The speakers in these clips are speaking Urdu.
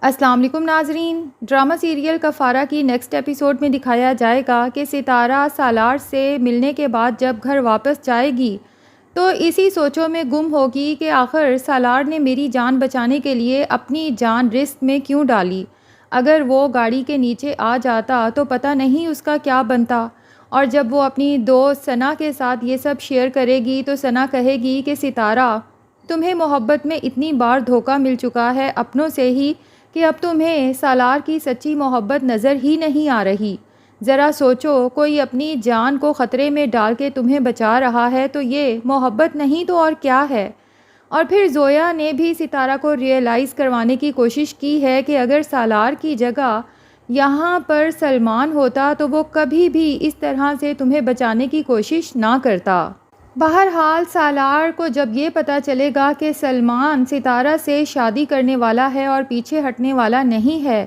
السلام علیکم ناظرین، ڈرامہ سیریل کفارہ کی نیکسٹ ایپیسوڈ میں دکھایا جائے گا کہ ستارہ سالار سے ملنے کے بعد جب گھر واپس جائے گی تو اسی سوچوں میں گم ہوگی کہ آخر سالار نے میری جان بچانے کے لیے اپنی جان رسک میں کیوں ڈالی۔ اگر وہ گاڑی کے نیچے آ جاتا تو پتہ نہیں اس کا کیا بنتا، اور جب وہ اپنی دوست ثنا کے ساتھ یہ سب شیئر کرے گی تو ثنا کہے گی کہ ستارہ، تمہیں محبت میں اتنی بار دھوکہ مل چکا ہے اپنوں سے ہی کہ اب تمہیں سالار کی سچی محبت نظر ہی نہیں آ رہی۔ ذرا سوچو، کوئی اپنی جان کو خطرے میں ڈال کے تمہیں بچا رہا ہے تو یہ محبت نہیں تو اور کیا ہے؟ اور پھر زویا نے بھی ستارہ کو ریئلائز کروانے کی کوشش کی ہے کہ اگر سالار کی جگہ یہاں پر سلمان ہوتا تو وہ کبھی بھی اس طرح سے تمہیں بچانے کی کوشش نہ کرتا۔ بہرحال سالار کو جب یہ پتہ چلے گا کہ سلمان ستارہ سے شادی کرنے والا ہے اور پیچھے ہٹنے والا نہیں ہے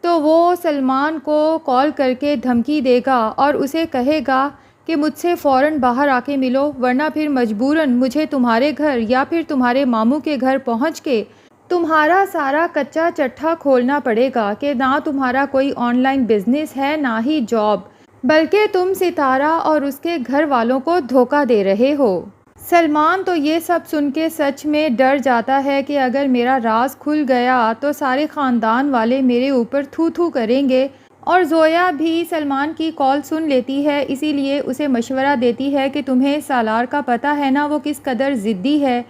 تو وہ سلمان کو کال کر کے دھمکی دے گا اور اسے کہے گا کہ مجھ سے فوراً باہر آ کے ملو، ورنہ پھر مجبوراً مجھے تمہارے گھر یا پھر تمہارے ماموں کے گھر پہنچ کے تمہارا سارا کچا چٹھا کھولنا پڑے گا کہ نہ تمہارا کوئی آن لائن بزنس ہے نہ ہی جاب، بلکہ تم ستارہ اور اس کے گھر والوں کو دھوکہ دے رہے ہو۔ سلمان تو یہ سب سن کے سچ میں ڈر جاتا ہے کہ اگر میرا راز کھل گیا تو سارے خاندان والے میرے اوپر تھو تھو کریں گے، اور زویا بھی سلمان کی کال سن لیتی ہے، اسی لیے اسے مشورہ دیتی ہے کہ تمہیں سالار کا پتہ ہے نا وہ کس قدر ضدی ہے،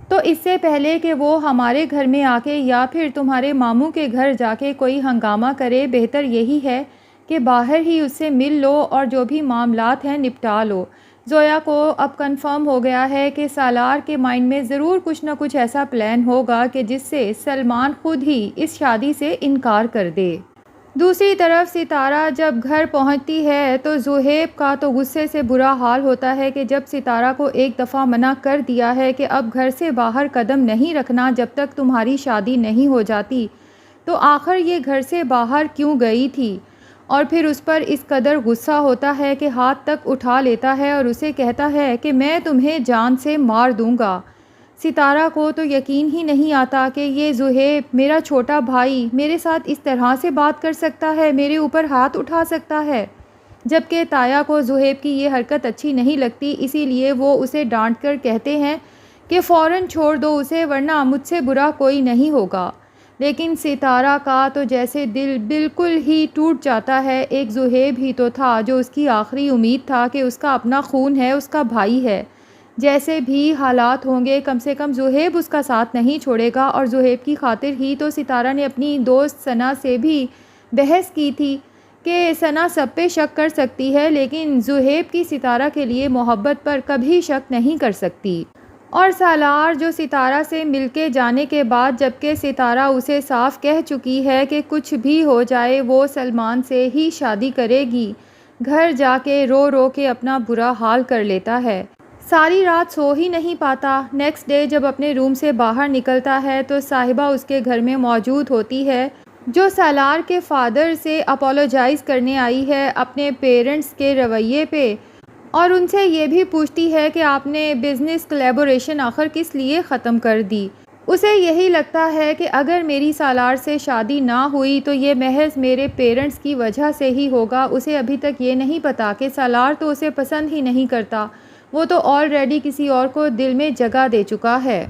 تو اس سے پہلے کہ وہ ہمارے گھر میں آ کے یا پھر تمہارے ماموں کے گھر جا کے کوئی ہنگامہ کرے، بہتر یہی ہے کہ باہر ہی اس سے مل لو اور جو بھی معاملات ہیں نپٹا لو۔ زویا کو اب کنفرم ہو گیا ہے کہ سالار کے مائنڈ میں ضرور کچھ نہ کچھ ایسا پلان ہوگا کہ جس سے سلمان خود ہی اس شادی سے انکار کر دے۔ دوسری طرف ستارہ جب گھر پہنچتی ہے تو زہیب کا تو غصے سے برا حال ہوتا ہے کہ جب ستارہ کو ایک دفعہ منع کر دیا ہے کہ اب گھر سے باہر قدم نہیں رکھنا جب تک تمہاری شادی نہیں ہو جاتی، تو آخر یہ گھر سے باہر کیوں گئی تھی؟ اور پھر اس پر اس قدر غصہ ہوتا ہے کہ ہاتھ تک اٹھا لیتا ہے اور اسے کہتا ہے کہ میں تمہیں جان سے مار دوں گا۔ ستارہ کو تو یقین ہی نہیں آتا کہ یہ زہیب، میرا چھوٹا بھائی، میرے ساتھ اس طرح سے بات کر سکتا ہے، میرے اوپر ہاتھ اٹھا سکتا ہے، جبکہ تایا کو زہیب کی یہ حرکت اچھی نہیں لگتی، اسی لیے وہ اسے ڈانٹ کر کہتے ہیں کہ فوراً چھوڑ دو اسے ورنہ مجھ سے برا کوئی نہیں ہوگا۔ لیکن ستارہ کا تو جیسے دل بالکل ہی ٹوٹ جاتا ہے، ایک زہیب ہی تو تھا جو اس کی آخری امید تھا کہ اس کا اپنا خون ہے، اس کا بھائی ہے، جیسے بھی حالات ہوں گے کم سے کم زہیب اس کا ساتھ نہیں چھوڑے گا، اور زہیب کی خاطر ہی تو ستارہ نے اپنی دوست ثنا سے بھی بحث کی تھی کہ ثنا سب پہ شک کر سکتی ہے لیکن زہیب کی ستارہ کے لیے محبت پر کبھی شک نہیں کر سکتی۔ اور سالار جو ستارہ سے مل کے جانے کے بعد جبکہ ستارہ اسے صاف کہہ چکی ہے کہ کچھ بھی ہو جائے وہ سلمان سے ہی شادی کرے گی، گھر جا کے رو رو کے اپنا برا حال کر لیتا ہے، ساری رات سو ہی نہیں پاتا۔ نیکسٹ ڈے جب اپنے روم سے باہر نکلتا ہے تو صاحبہ اس کے گھر میں موجود ہوتی ہے جو سالار کے فادر سے اپولوجائز کرنے آئی ہے اپنے پیرنٹس کے رویے پہ، اور ان سے یہ بھی پوچھتی ہے کہ آپ نے بزنس کلیبوریشن آخر کس لیے ختم کر دی۔ اسے یہی لگتا ہے کہ اگر میری سالار سے شادی نہ ہوئی تو یہ محض میرے پیرنٹس کی وجہ سے ہی ہوگا۔ اسے ابھی تک یہ نہیں پتا کہ سالار تو اسے پسند ہی نہیں کرتا، وہ تو آلریڈی کسی اور کو دل میں جگہ دے چکا ہے۔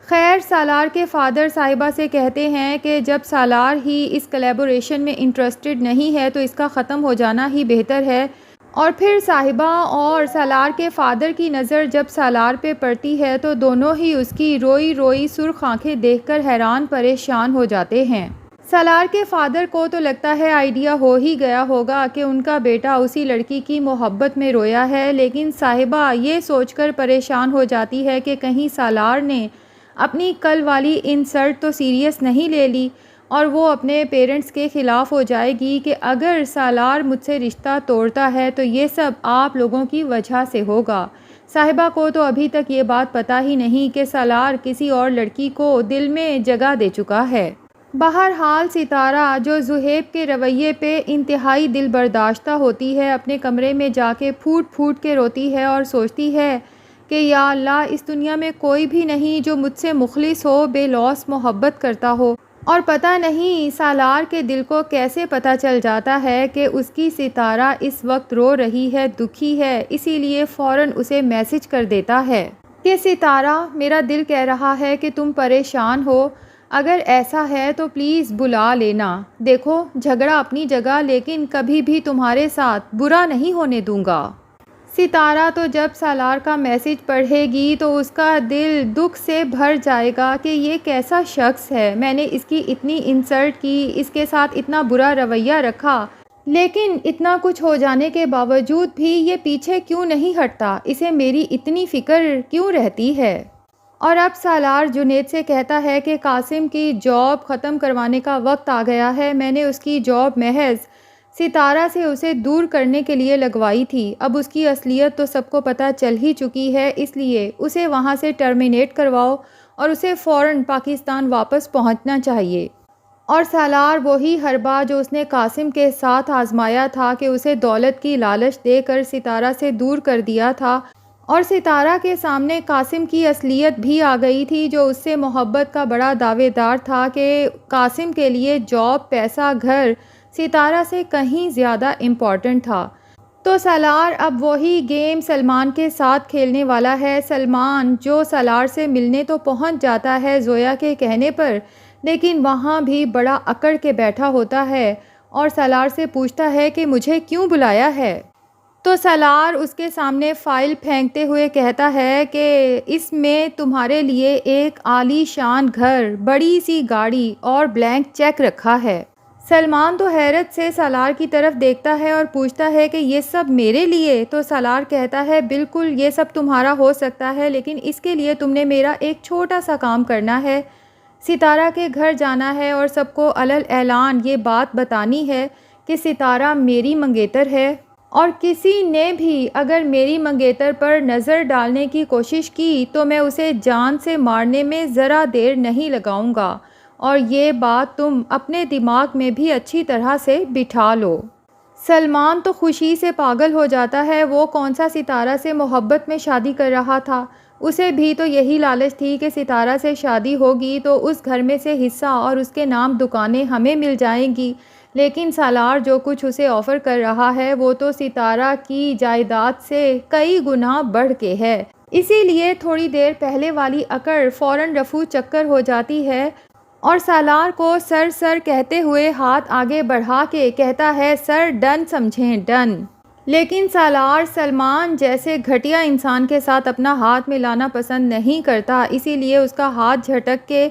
خیر، سالار کے فادر صاحبہ سے کہتے ہیں کہ جب سالار ہی اس کلیبوریشن میں انٹرسٹڈ نہیں ہے تو اس کا ختم ہو جانا ہی بہتر ہے، اور پھر صاحبہ اور سالار کے فادر کی نظر جب سالار پہ پڑتی ہے تو دونوں ہی اس کی روئی روئی سرخ آنکھیں دیکھ کر حیران پریشان ہو جاتے ہیں۔ سالار کے فادر کو تو لگتا ہے آئیڈیا ہو ہی گیا ہوگا کہ ان کا بیٹا اسی لڑکی کی محبت میں رویا ہے، لیکن صاحبہ یہ سوچ کر پریشان ہو جاتی ہے کہ کہیں سالار نے اپنی کل والی انسلٹ تو سیریس نہیں لے لی اور وہ اپنے پیرنٹس کے خلاف ہو جائے گی کہ اگر سالار مجھ سے رشتہ توڑتا ہے تو یہ سب آپ لوگوں کی وجہ سے ہوگا۔ صاحبہ کو تو ابھی تک یہ بات پتہ ہی نہیں کہ سالار کسی اور لڑکی کو دل میں جگہ دے چکا ہے۔ بہرحال ستارہ جو زہیب کے رویے پہ انتہائی دل برداشتہ ہوتی ہے، اپنے کمرے میں جا کے پھوٹ پھوٹ کے روتی ہے اور سوچتی ہے کہ یا اللہ، اس دنیا میں کوئی بھی نہیں جو مجھ سے مخلص ہو، بے لوث محبت کرتا ہو اور پتہ نہیں سالار کے دل کو کیسے پتہ چل جاتا ہے کہ اس کی ستارہ اس وقت رو رہی ہے، دکھی ہے، اسی لیے فوراً اسے میسج کر دیتا ہے کہ ستارہ، میرا دل کہہ رہا ہے کہ تم پریشان ہو، اگر ایسا ہے تو پلیز بلا لینا، دیکھو جھگڑا اپنی جگہ لیکن کبھی بھی تمہارے ساتھ برا نہیں ہونے دوں گا۔ ستارہ تو جب سالار کا میسج پڑھے گی تو اس کا دل دکھ سے بھر جائے گا کہ یہ کیسا شخص ہے، میں نے اس کی اتنی انسلٹ کی، اس کے ساتھ اتنا برا رویہ رکھا، لیکن اتنا کچھ ہو جانے کے باوجود بھی یہ پیچھے کیوں نہیں ہٹتا، اسے میری اتنی فکر کیوں رہتی ہے۔ اور اب سالار جنید سے کہتا ہے کہ قاسم کی جاب ختم کروانے کا وقت آ گیا ہے، میں نے اس کی جاب محض ستارہ سے اسے دور کرنے کے لیے لگوائی تھی، اب اس کی اصلیت تو سب کو پتہ چل ہی چکی ہے، اس لیے اسے وہاں سے ٹرمینیٹ کرواؤ اور اسے فوراً پاکستان واپس پہنچنا چاہیے۔ اور سالار وہی حربہ جو اس نے قاسم کے ساتھ آزمایا تھا کہ اسے دولت کی لالچ دے کر ستارہ سے دور کر دیا تھا، اور ستارہ کے سامنے قاسم کی اصلیت بھی آ گئی تھی جو اس سے محبت کا بڑا دعوے دار تھا کہ قاسم کے لیے جاب، پیسہ، گھر ستارہ سے کہیں زیادہ امپورٹنٹ تھا۔ تو سالار اب وہی گیم سلمان کے ساتھ کھیلنے والا ہے، سلمان جو سالار سے ملنے تو پہنچ جاتا ہے زویا کے کہنے پر، لیکن وہاں بھی بڑا اکڑ کے بیٹھا ہوتا ہے اور سالار سے پوچھتا ہے کہ مجھے کیوں بلایا ہے۔ تو سالار اس کے سامنے فائل پھینکتے ہوئے کہتا ہے کہ اس میں تمہارے لیے ایک عالی شان گھر، بڑی سی گاڑی اور بلینک چیک رکھا ہے۔ سلمان تو حیرت سے سالار کی طرف دیکھتا ہے اور پوچھتا ہے کہ یہ سب میرے لیے؟ تو سالار کہتا ہے بالکل یہ سب تمہارا ہو سکتا ہے، لیکن اس کے لیے تم نے میرا ایک چھوٹا سا کام کرنا ہے، ستارہ کے گھر جانا ہے اور سب کو علل اعلان یہ بات بتانی ہے کہ ستارہ میری منگیتر ہے، اور کسی نے بھی اگر میری منگیتر پر نظر ڈالنے کی کوشش کی تو میں اسے جان سے مارنے میں ذرا دیر نہیں لگاؤں گا، اور یہ بات تم اپنے دماغ میں بھی اچھی طرح سے بٹھا لو۔ سلمان تو خوشی سے پاگل ہو جاتا ہے، وہ کون سا ستارہ سے محبت میں شادی کر رہا تھا، اسے بھی تو یہی لالچ تھی کہ ستارہ سے شادی ہوگی تو اس گھر میں سے حصہ اور اس کے نام دکانیں ہمیں مل جائیں گی، لیکن سالار جو کچھ اسے آفر کر رہا ہے وہ تو ستارہ کی جائیداد سے کئی گنا بڑھ کے ہے، اسی لیے تھوڑی دیر پہلے والی اکڑ فوراً رفو چکر ہو جاتی ہے، اور سالار کو سر سر کہتے ہوئے ہاتھ آگے بڑھا کے کہتا ہے سر ڈن سمجھیں، ڈن۔ لیکن سالار سلمان جیسے گھٹیا انسان کے ساتھ اپنا ہاتھ ملانا پسند نہیں کرتا، اسی لیے اس کا ہاتھ جھٹک کے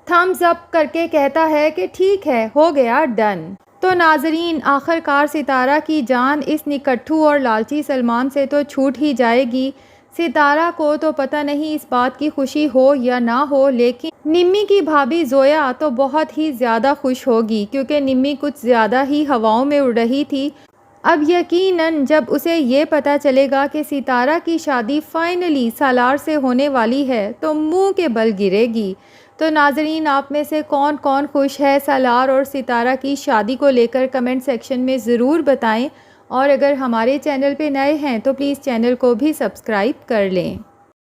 تھمز اپ کر کے کہتا ہے کہ ٹھیک ہے، ہو گیا، ڈن۔ تو ناظرین، آخر کار ستارہ کی جان اس نکٹھو اور لالچی سلمان سے تو چھوٹ ہی جائے گی۔ ستارہ کو تو پتہ نہیں اس بات کی خوشی ہو یا نہ ہو، لیکن نمی کی بھابھی زویا تو بہت ہی زیادہ خوش ہوگی کیونکہ نمی کچھ زیادہ ہی ہواؤں میں اڑ رہی تھی۔ اب یقیناً جب اسے یہ پتہ چلے گا کہ ستارہ کی شادی فائنلی سالار سے ہونے والی ہے تو منہ کے بل گرے گی۔ تو ناظرین، آپ میں سے کون کون خوش ہے سالار اور ستارہ کی شادی کو لے کر کمنٹ سیکشن میں ضرور بتائیں، اور اگر ہمارے چینل پہ نئے ہیں تو پلیز چینل کو بھی سبسکرائب کر لیں۔